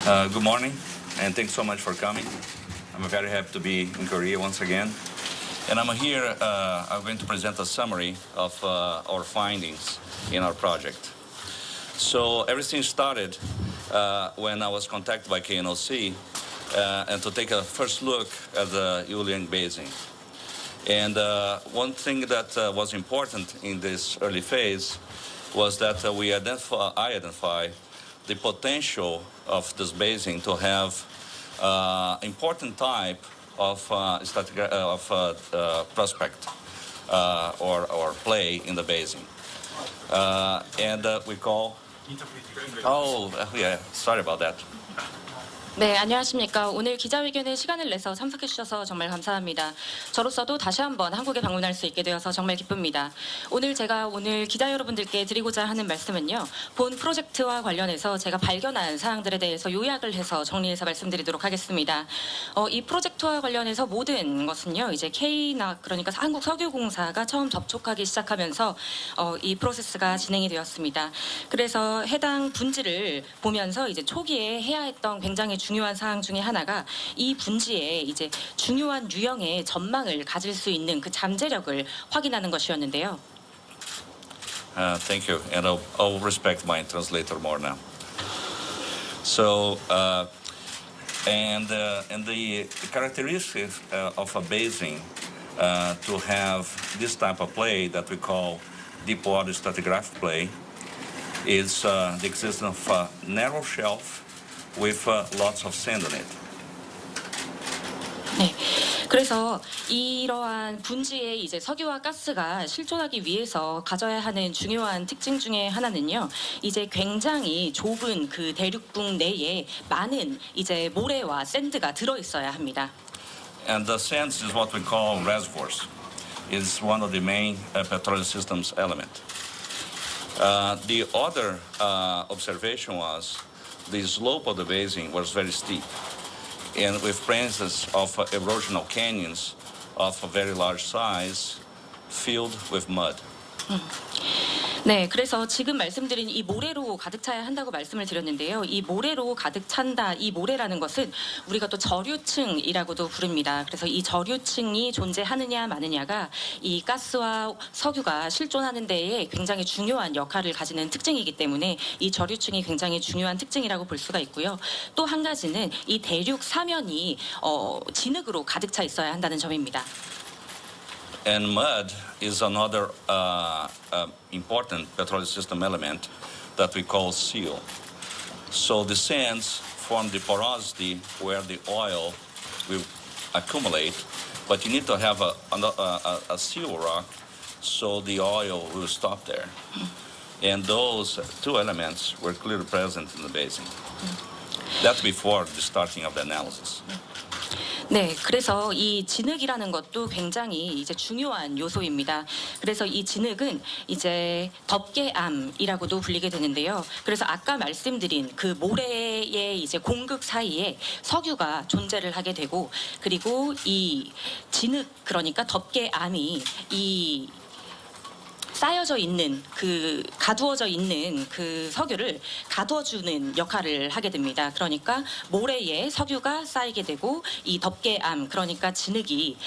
Good morning, and thanks so much for coming. I'm very happy to be in Korea once again. And I'm here, I'm going to present a summary of our findings in our project. So everything started when I was contacted by KNOC and to take a first look at the Yuliang Basin. And one thing that was important in this early phase was that I identified the potential of this basin to have important type of prospect or play in the basin. And we call... Oh, yeah, sorry about that. 네, 안녕하십니까. 오늘 기자회견에 시간을 내서 참석해 주셔서 정말 감사합니다. 저로서도 다시 한번 한국에 방문할 수 있게 되어서 정말 기쁩니다. 오늘 기자 여러분들께 드리고자 하는 말씀은요. 본 프로젝트와 관련해서 제가 발견한 사항들에 대해서 요약을 해서 정리해서 말씀드리도록 하겠습니다. 이 프로젝트와 관련해서 모든 것은요. 이제 KNOC, 그러니까 한국석유공사가 처음 접촉하기 시작하면서 이 프로세스가 진행이 되었습니다. 그래서 해당 분지를 보면서 이제 초기에 해야 했던 굉장히 중요한 사항 중에 하나가 이 분지에 이제 중요한 유형의 전망을 가질 수 있는 그 잠재력을 확인하는 것이었는데요. Thank you, and I'll respect my translator more now. So, and the characteristics of a basin to have this type of play that we call deep water stratigraphic play is the existence of a narrow shelf with lots of sand on it. 네. 그래서 이러한 분지에 이제 석유와 가스가 실존하기 위해서 가져야 하는 중요한 특징 중에 하나는요. 이제 굉장히 좁은 그 대륙붕 내에 많은 이제 모래와 샌드가 들어 있어야 합니다. And the sands is what we call reservoirs. It's one of the main petroleum systems element. The other observation was the slope of the basin was very steep, and with presence of erosional canyons of a very large size filled with mud. 네, 그래서 지금 말씀드린 이 모래로 가득 차야 한다고 말씀을 드렸는데요. 이 모래로 가득 찬다, 이 모래라는 것은 우리가 또 저류층이라고도 부릅니다. 그래서 이 저류층이 존재하느냐 마느냐가 이 가스와 석유가 실존하는 데에 굉장히 중요한 역할을 가지는 특징이기 때문에 이 저류층이 굉장히 중요한 특징이라고 볼 수가 있고요. 또 한 가지는 이 대륙 사면이 진흙으로 가득 차 있어야 한다는 점입니다. And mud is another important petroleum system element that we call seal. So the sands form the porosity where the oil will accumulate, but you need to have a seal rock so the oil will stop there. And those two elements were clearly present in the basin. That's before the starting of the analysis. 네, 그래서 이 진흙이라는 것도 굉장히 이제 중요한 요소입니다. 그래서 이 진흙은 이제 덮개암이라고도 불리게 되는데요. 그래서 아까 말씀드린 그 모래의 이제 공극 사이에 석유가 존재를 하게 되고, 그리고 이 진흙, 그러니까 덮개암이 이 쌓여져 있는 가두어져 있는 그 석유를 가둬주는 역할을 하게 됩니다. 그러니까 모래에 석유가 쌓이게 되고 이 덮개암, 그러니까 진흙이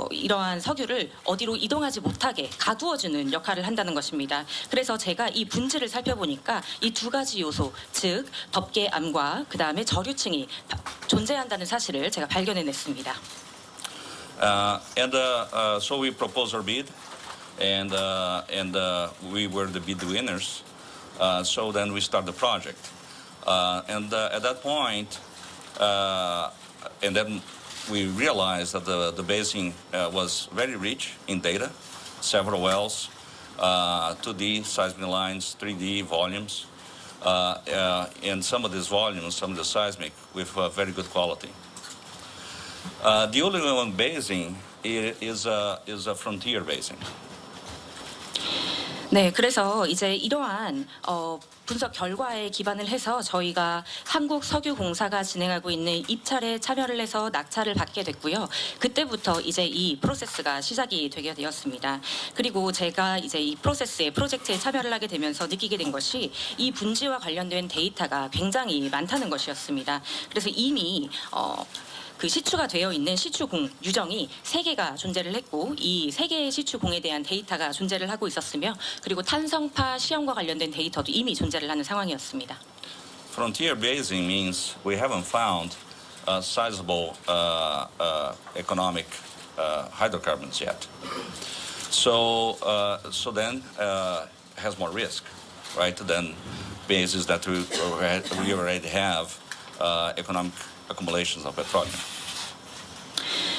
이러한 석유를 어디로 이동하지 못하게 가두어주는 역할을 한다는 것입니다. 그래서 제가 이 분지를 살펴보니까 이 두 가지 요소, 즉 덮개암과 그 다음에 저류층이 존재한다는 사실을 제가 발견해냈습니다. So we proposed our bid. And we were the bid winners. So then we start the project. And at that point, and then we realized that the basin was very rich in data, several wells, 2D seismic lines, 3D volumes, and some of these volumes, some of the seismic with very good quality. The Yuliang Basin is a frontier basin. 네, 그래서 이제 이러한 분석 결과에 기반을 해서 저희가 한국석유공사가 진행하고 있는 입찰에 참여를 해서 낙찰을 받게 됐고요. 그때부터 이제 이 프로세스가 시작이 되게 되었습니다. 그리고 제가 이제 이 프로젝트에 참여를 하게 되면서 느끼게 된 것이 이 분지와 관련된 데이터가 굉장히 많다는 것이었습니다. 그래서 이미 그 시추가 되어 있는 시추공 유정이 3개가 존재를 했고 이 3개의 시추공에 대한 데이터가 존재를 하고 있었으며 그리고 탄성파 시험과 관련된 데이터도 이미 존재를 하는 상황이었습니다. Frontier basing means we haven't found sizable economic hydrocarbons yet. So then has more risk, right? Than bases that we already have economic accumulations of petroleum.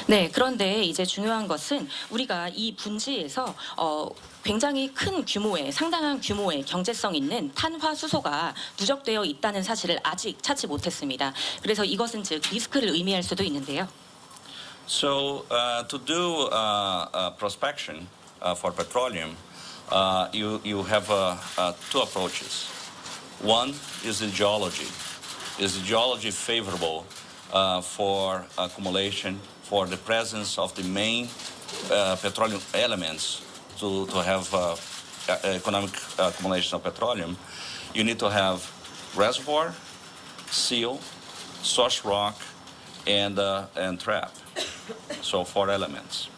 네, 그런데 이제 중요한 것은 우리가 이 분지에서 굉장히 큰 규모의 상당한 규모의 경제성 있는 탄화 수소가 누적되어 있다는 사실을 아직 찾지 못했습니다. 그래서 이것은 즉 리스크를 의미할 수도 있는데요. So to do prospection for petroleum, you have two approaches. One is the geology. Is the geology favorable for accumulation, for the presence of the main petroleum elements to have economic accumulation of petroleum? You need to have reservoir, seal, source rock, and trap. So 4 elements.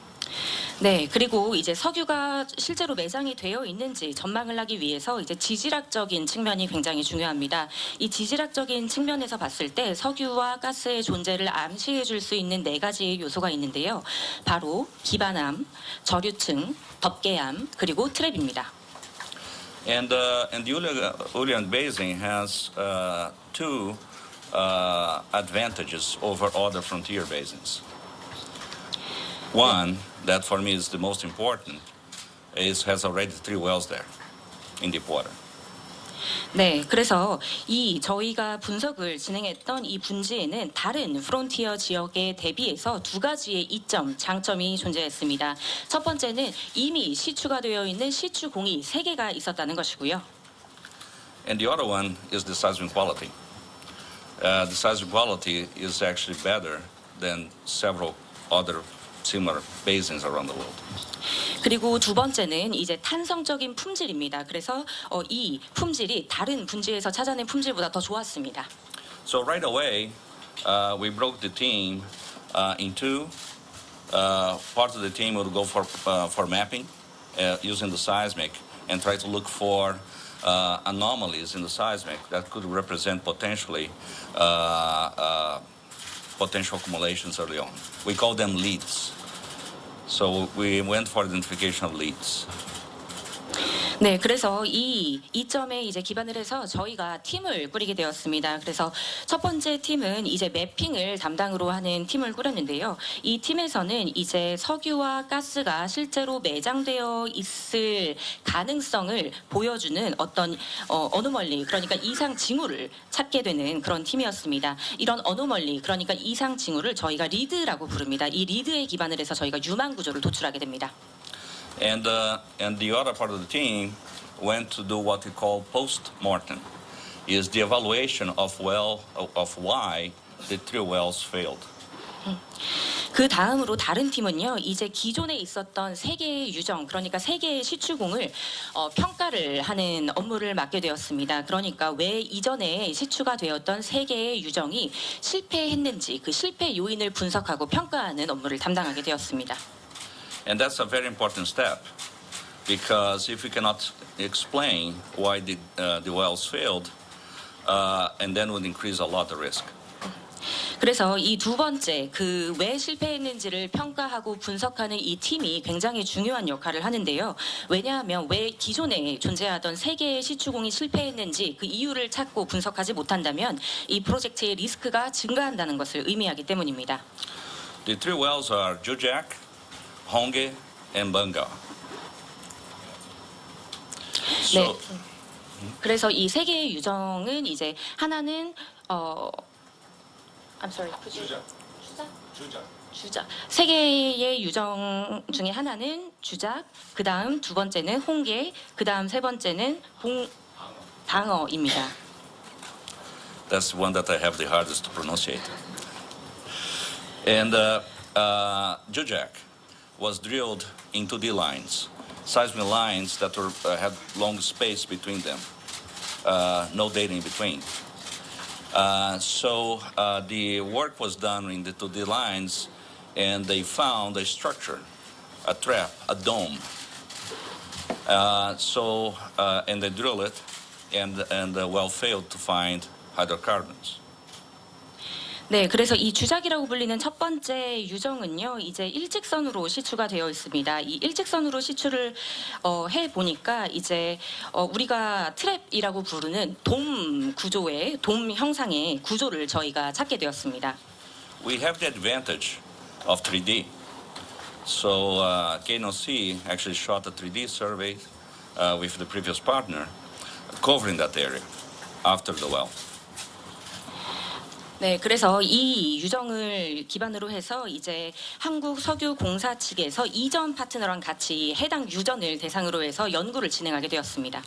네, 그리고 이제 석유가 실제로 매장이 되어 있는지 전망을 하기 위해서 이제 지질학적인 측면이 굉장히 중요합니다. 이 지질학적인 측면에서 봤을 때 석유와 가스의 존재를 암시해 줄 수 있는 4가지의 요소가 있는데요. 바로 기반암, 저류층, 덮개암, 그리고 트랩입니다. And the Ulian Basin has two advantages over other frontier basins. One, that for me is the most important, has already 3 wells there in deep water. 네, 그래서 이 저희가 분석을 진행했던 이 분지에는 다른 프론티어 지역에 대비해서 2가지의 이점, 장점이 존재했습니다. 첫 번째는 이미 시추가 되어 있는 시추공이 3개가 있었다는 것이고요. And the other one is the seismic quality. The seismic quality is actually better than several other similar basins around the world. 그리고 두 번째는 이제 탄성적인 품질입니다. 그래서 이 품질이 다른 분지에서 찾아낸 품질보다 더 좋았습니다. So right away, we broke the team in two. Part of the team would go for mapping using the seismic and try to look for anomalies in the seismic that could represent potentially potential accumulations early on. We call them leads. So we went for identification of leads. 네, 그래서 이 이점에 이제 기반을 해서 저희가 팀을 꾸리게 되었습니다. 그래서 첫 번째 팀은 이제 매핑을 담당으로 하는 팀을 꾸렸는데요. 이 팀에서는 이제 석유와 가스가 실제로 매장되어 있을 가능성을 보여주는 어떤 어노멀리, 그러니까 이상 징후를 찾게 되는 그런 팀이었습니다. 이런 어노멀리, 그러니까 이상 징후를 저희가 리드라고 부릅니다. 이 리드에 기반을 해서 저희가 유망 구조를 도출하게 됩니다. And the other part of the team went to do what we call post-mortem, is the evaluation of why the 3 wells failed. 그 다음으로 다른 팀은요, 이제 기존에 있었던 3개의 유정, 그러니까 3개의 시추공을 평가를 하는 업무를 맡게 되었습니다. 그러니까 왜 이전에 시추가 되었던 3개의 유정이 실패했는지 그 실패 요인을 분석하고 평가하는 업무를 담당하게 되었습니다. And that's a very important step, because if we cannot explain why the wells failed, and then would increase a lot the risk. 그래서 이 두 번째 그 왜 실패했는지를 평가하고 분석하는 이 팀이 굉장히 중요한 역할을 하는데요. 왜냐하면 왜 기존에 존재하던 3개의 시추공이 실패했는지 그 이유를 찾고 분석하지 못한다면 이 프로젝트의 리스크가 증가한다는 것을 의미하기 때문입니다. The 3 wells are Jujak, Honge, and Banga. 네. 그래서 이 3개의 유정은 이제 하나는 I'm sorry. 주작. 3개의 유정 중에 하나는 주작, 그다음 두 번째는 홍게, 그다음 세 번째는 방어입니다. That's one that I have the hardest to pronunciate. And Jujak was drilled in 2D lines, seismic lines that had long space between them, no data in between. So the work was done in the 2D lines, and they found a structure, a trap, a dome. And they drill it, and the well failed to find hydrocarbons. 네, 그래서 이 주작이라고 불리는 첫 번째 유정은요, 이제 일직선으로 시추가 되어 있습니다. 이 일직선으로 시추를 해 보니까 이제 우리가 트랩이라고 부르는 돔 구조의 돔 형상의 구조를 저희가 찾게 되었습니다. We have the advantage of 3D. So KNOC actually shot a 3D survey with the previous partner covering that area after the well. 네, 그래서 이 유정을 기반으로 해서 이제 한국석유공사 측에서 이전 파트너랑 같이 해당 유전을 대상으로 해서 연구를 진행하게 되었습니다.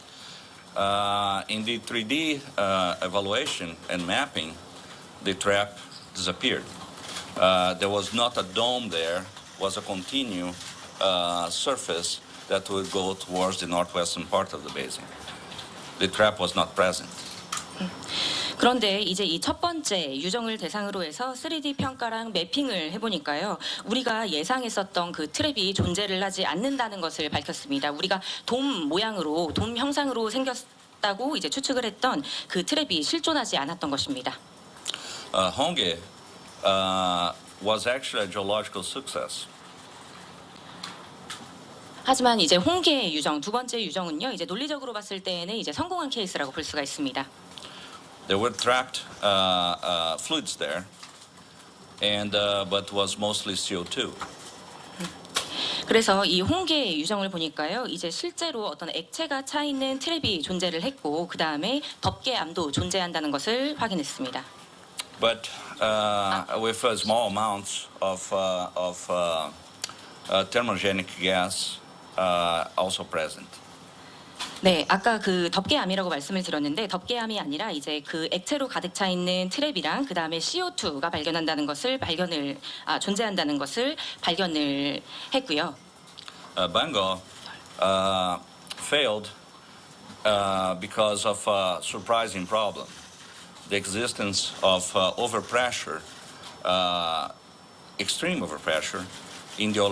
In the 3D evaluation and mapping, the trap disappeared. There was not a dome there, was a continuous surface that would go towards the northwestern part of the basin. The trap was not present. 그런데 이제 이 첫 번째 유정을 대상으로 해서 3D 평가랑 매핑을 해보니까요, 우리가 예상했었던 그 트랩이 존재를 하지 않는다는 것을 밝혔습니다. 우리가 돔 모양으로, 돔 형상으로 생겼다고 이제 추측을 했던 그 트랩이 실존하지 않았던 것입니다. Honge was actually a geological success. 하지만 이제 홍게 유정, 두 번째 유정은요, 이제 논리적으로 봤을 때에는 이제 성공한 케이스라고 볼 수가 있습니다. There were trapped fluids there, but was mostly CO2. 그래서 이 홍게 유정을 보니까요, 이제 실제로 어떤 액체가 차 있는 트랩이 존재를 했고, 그 다음에 덮개암도 존재한다는 것을 확인했습니다. But with small amounts of thermogenic gas also present. 네, 아까 그 덮개암이라고 말씀을 드렸는데 덮개암이 아니라 이제 그 액체로 가득 차 있는 트랩이랑 그 다음에 CO2가 존재한다는 것을 발견을 했고요. Bango failed because of a surprising problem: the existence of overpressure, extreme overpressure, in the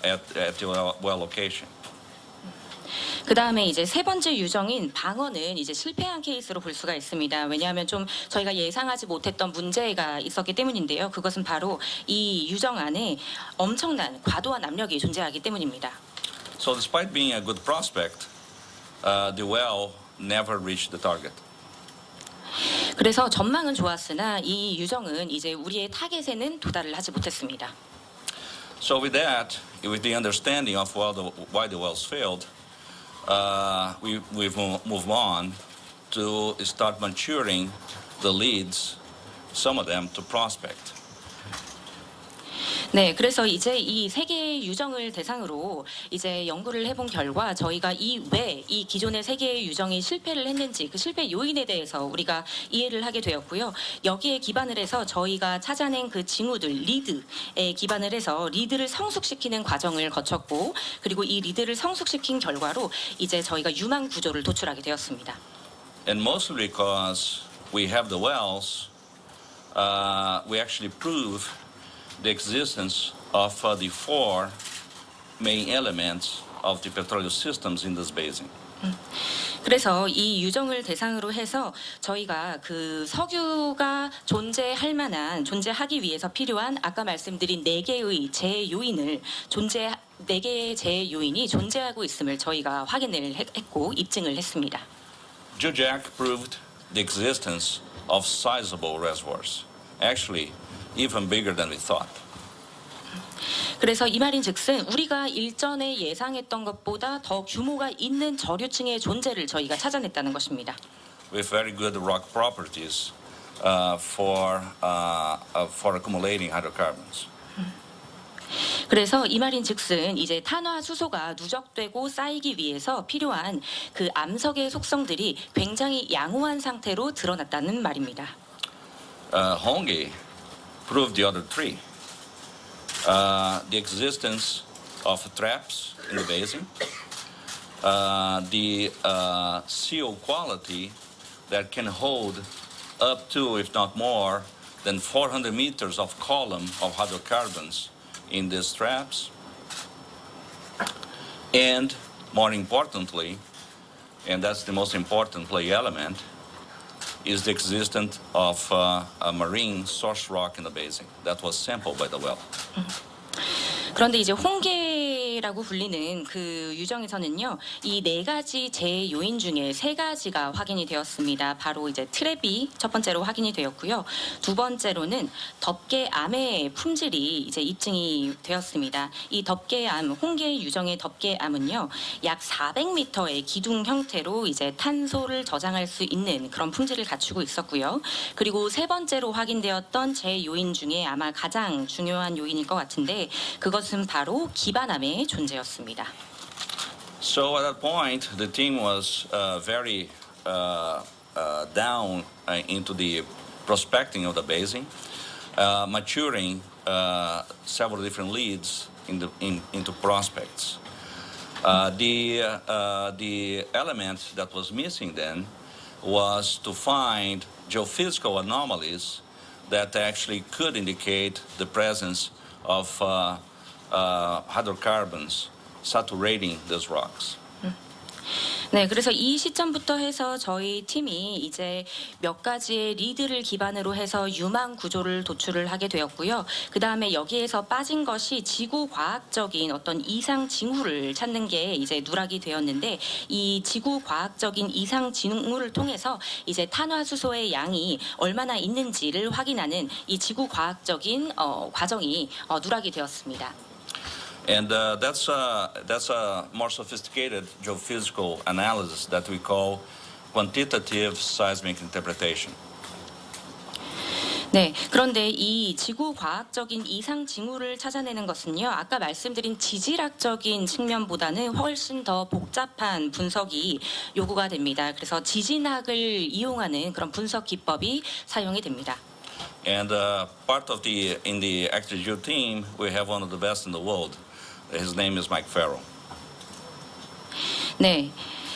at the well location. 그 다음에 이제 세 번째 유정인 방어는 이제 실패한 케이스로 볼 수가 있습니다. 왜냐하면 좀 저희가 예상하지 못했던 문제가 있었기 때문인데요. 그것은 바로 이 유정 안에 엄청난 과도한 압력이 존재하기 때문입니다. So despite being a good prospect, the well never reached the target. 그래서 전망은 좋았으나 이 유정은 이제 우리의 타겟에는 도달을 하지 못했습니다. So with that, with the understanding of why the wells failed, we've moved on to start maturing the leads, some of them to prospect. 네, 그래서 이제 이 세 개의 유정을 대상으로 이제 연구를 해본 결과 저희가 왜 이 기존의 세 개의 유정이 실패를 했는지 그 실패 요인에 대해서 우리가 이해를 하게 되었고요. 여기에 기반을 해서 저희가 찾아낸 그 징후들, 리드에 기반을 해서 리드를 성숙시키는 과정을 거쳤고, 그리고 이 리드를 성숙시킨 결과로 이제 저희가 유망 구조를 도출하게 되었습니다. And mostly because we have the wells, we actually prove the existence of the four main elements of the petroleum systems in this basin. 그래서 이 유정을 대상으로 해서 저희가 그 석유가 존재하기 위해서 필요한 아까 말씀드린 네 개의 재 요인이 존재하고 있음을 저희가 확인을 했고 입증을 했습니다. Jujak proved the existence of sizable reservoirs, actually even bigger than we thought. 그래서 이 말인즉슨 우리가 일전에 예상했던 것보다 더 규모가 있는 저류층의 존재를 저희가 찾아냈다는 것입니다. With very good rock properties for accumulating hydrocarbons. 그래서 이 말인즉슨 이제 탄화수소가 누적되고 쌓이기 위해서 필요한 그 암석의 속성들이 굉장히 양호한 상태로 드러났다는 말입니다. Hongi proved the other three. The existence of traps in the basin, the seal quality that can hold up to, if not more, than 400 meters of column of hydrocarbons in these traps, and more importantly, and that's the most important play element, is the existence of a marine source rock in the basin that was sampled by the well. 그런데 이제 홍게라고 불리는 그 유정에서는요, 이 네 가지 제요인 중에 세 가지가 확인이 되었습니다. 바로 이제 트랩이 첫 번째로 확인이 되었고요. 두 번째로는 덮개암의 품질이 이제 입증이 되었습니다. 이 덮개암, 홍게 유정의 덮개암은요, 약 400m의 기둥 형태로 이제 탄소를 저장할 수 있는 그런 품질을 갖추고 있었고요. 그리고 세 번째로 확인되었던 제요인 중에 아마 가장 중요한 요인일 것 같은데, 그것은 바로 기반암의 존재였습니다. So at that point, the team was very down into the prospecting of the basin, maturing several different leads into prospects. The element that was missing then was to find geophysical anomalies that actually could indicate the presence of hydrocarbons saturating those rocks. 네, 그래서 이 시점부터 해서 저희 팀이 이제 몇 가지의 리드를 기반으로 해서 유망 구조를 도출을 하게 되었고요. 그 다음에 여기에서 빠진 것이 지구 과학적인 어떤 이상 징후를 찾는 게 이제 누락이 되었는데, 이 지구 과학적인 이상 징후를 통해서 이제 탄화수소의 양이 얼마나 있는지를 확인하는 이 지구 과학적인 과정이 누락이 되었습니다. And that's a more sophisticated geophysical analysis that we call quantitative seismic interpretation. 네, 그런데 이 지구 과학적인 이상 징후를 찾아내는 것은요, 아까 말씀드린 지질학적인 측면보다는 훨씬 더 복잡한 분석이 요구가 됩니다. 그래서 지진학을 이용하는 그런 분석 기법이 사용이 됩니다. And part of in the ActiveGeo team, we have one of the best in the world. His name is Mike Farrell. 네.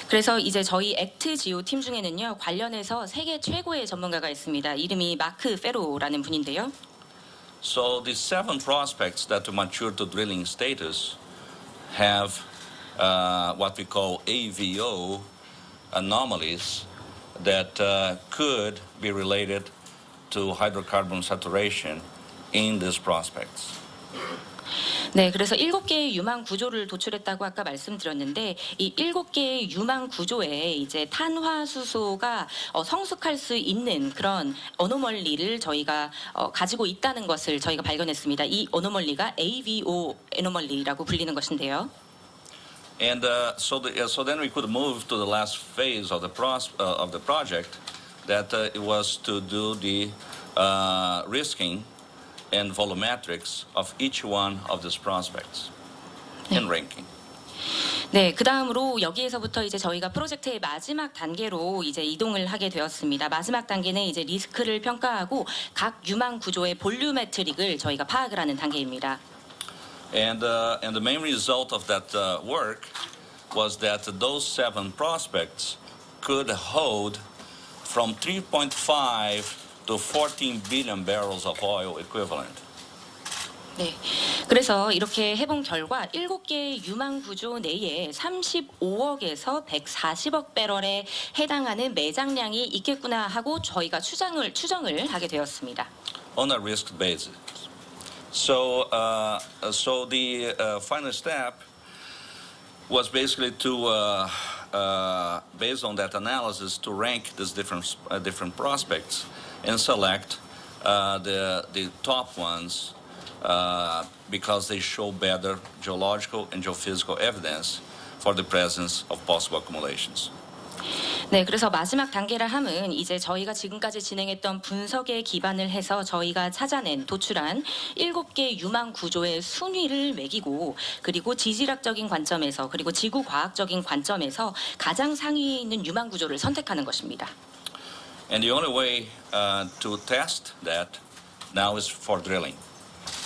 그래서 이제 저희 액트지오 팀 중에는요, 관련해서 세계 최고의 전문가가 있습니다. 이름이 마크 페로라는 분인데요. So the 7 prospects that mature to drilling status have what we call AVO anomalies that could be related to hydrocarbon saturation in these prospects. 네, 그래서 7개의 유망 구조를 도출했다고 아까 말씀드렸는데, 이 7개의 유망 구조에 이제 탄화수소가 성숙할 수 있는 그런 어노멀리를 저희가 가지고 있다는 것을 저희가 발견했습니다. 이 어노멀리가 AVO 어노멀리라고 불리는 것인데요. And so then we could move to the last phase of the project, that it was to do the risking and volumetrics of each one of these prospects and ranking. 네, 그 다음으로 여기에서부터 이제 저희가 프로젝트의 마지막 단계로 이제 이동을 하게 되었습니다. 마지막 단계는 이제 리스크를 평가하고 각 유망 구조의 볼류메트릭을 저희가 파악을 하는 단계입니다. And the main result of that work was that those 7 prospects could hold from 3.5 to 14 billion barrels of oil equivalent. 네, 그래서 이렇게 해본 결과 7개의 유망 구조 내에 35억에서 140억 배럴에 해당하는 매장량이 있겠구나 하고 저희가 추정을 하게 되었습니다. On a risk basis. So the final step was basically to, based on that analysis, to rank these different prospects and select the top ones because they show better geological and geophysical evidence for the presence of possible accumulations. 네, 그래서 마지막 단계라 함은 이제 저희가 지금까지 진행했던 분석에 기반을 해서 저희가 찾아낸 도출한 7개 유망 구조의 순위를 매기고 그리고 지질학적인 관점에서 그리고 지구 과학적인 관점에서 가장 상위에 있는 유망 구조를 선택하는 것입니다. And the only way to test that now is for drilling.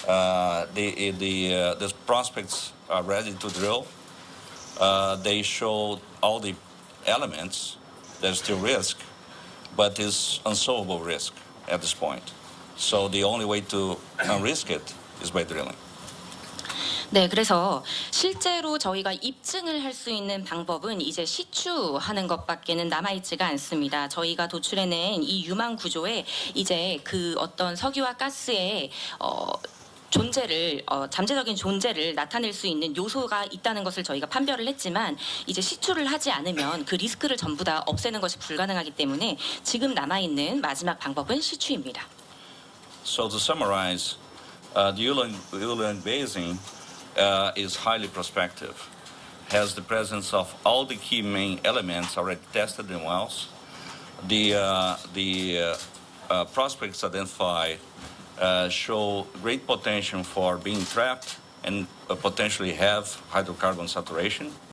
The prospects are ready to drill. They show all the elements. There's still risk, but it's unsolvable risk at this point. So the only way to unrisk it is by drilling. 네, 그래서 실제로 저희가 입증을 할 수 있는 방법은 이제 시추하는 것밖에는 남아있지가 않습니다. 저희가 도출해낸 이 유망 구조에 이제 그 어떤 석유와 가스의 존재를 잠재적인 존재를 나타낼 수 있는 요소가 있다는 것을 저희가 판별을 했지만 이제 시추를 하지 않으면 그 리스크를 전부 다 없애는 것이 불가능하기 때문에 지금 남아있는 마지막 방법은 시추입니다. So to summarize, the Ulan Basin is highly prospective, has the presence of all the key main elements already tested in wells. The prospects identified show great potential for being trapped and potentially have hydrocarbon saturation.